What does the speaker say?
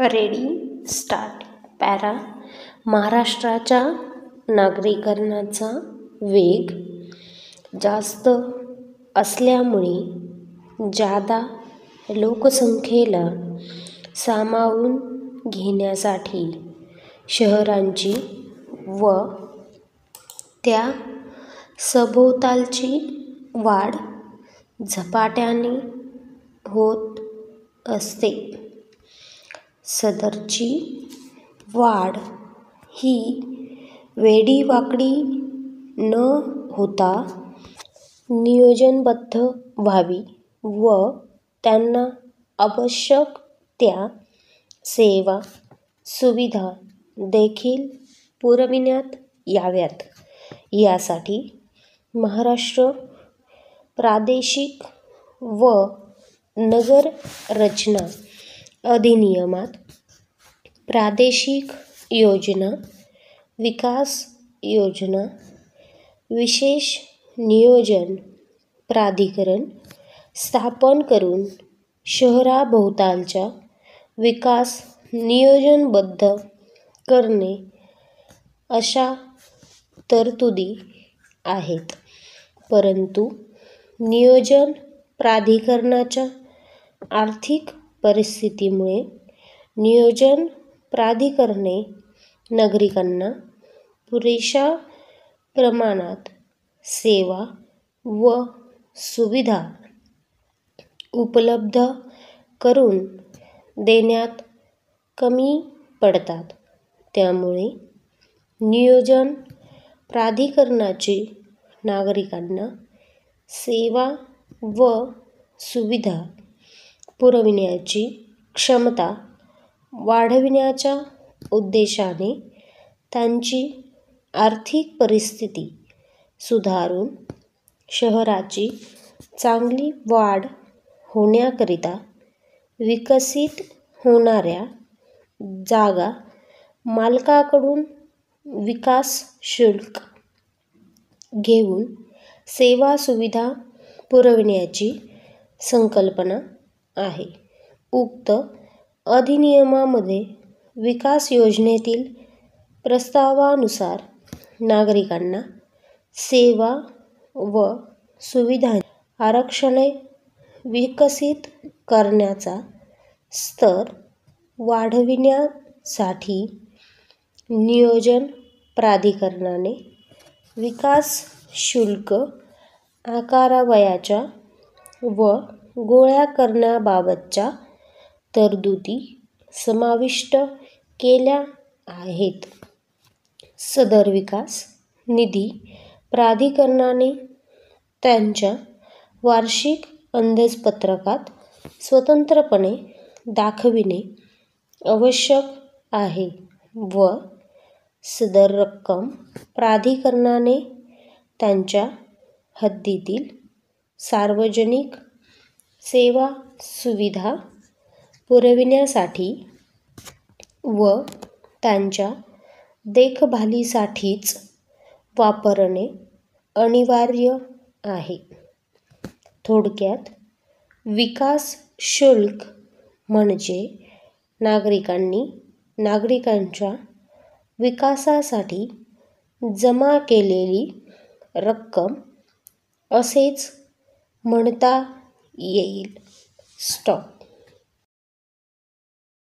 Ready start. Para. महाराष्ट्राच्या नागरीकरणाचा वेग जास्त असल्यामुळे जादा लोकसंख्येला सामावून घेण्यासाठी शहरांची व त्या सभोवतालची वाढ झपाट्याने होत असते. सदरची वाढ ही वेडीवाकडी न होता नियोजनबद्ध व्हावी व त्यांना आवश्यक त्या सेवा सुविधा देखील पुरविण्यात याव्यात. यासाठी महाराष्ट्र प्रादेशिक व नगर रचना अधिनियमात प्रादेशिक योजना विकास योजना विशेष नियोजन प्राधिकरण स्थापन करून शहराभोवतालचा विकास नियोजनबद्ध करणे अशा तरतुदी आहेत. परंतु नियोजन प्राधिकरणाच्या आर्थिक परिस्थितीमुळे नियोजन प्राधिकरणे नागरिकांना पुरेशा प्रमाणात सेवा व सुविधा उपलब्ध करून देण्यात कमी पडतात. त्यामुळे नियोजन प्राधिकरणाची नागरिकांना सेवा व सुविधा पुरविण्याची क्षमता वाढविण्याच्या उद्देशाने त्यांची आर्थिक परिस्थिती सुधारून शहराची चांगली वाढ होण्याकरिता विकसित होणाऱ्या जागा मालकाकडून विकास शुल्क घेऊन सेवा सुविधा पुरविण्याची संकल्पना आहे. उक्त अधिनियमामध्ये विकास योजनेतील प्रस्तावानुसार नागरिकांना सेवा व सुविधा आरक्षणे विकसित करण्याचा स्तर वाढविण्यासाठी नियोजन प्राधिकरणाने विकास शुल्क आकारावयाच्या व गोळा करण्याबाबतच्या तरतुदी समाविष्ट केल्या आहेत. सदर विकास निधी प्राधिकरणाने त्यांच्या वार्षिक अंदाजपत्रकात स्वतंत्रपणे दाखविणे आवश्यक आहे व सदर रक्कम प्राधिकरणाने त्यांच्या हद्दीतील सार्वजनिक सेवा सुविधा पुरविण्यासाठी व त्यांच्या देखभालीसाठीच वापरणे अनिवार्य आहे. थोडक्यात विकास शुल्क म्हणजे नागरिकांच्या विकासासाठी जमा केलेली रक्कम असेच म्हणता येईल. स्टॉप.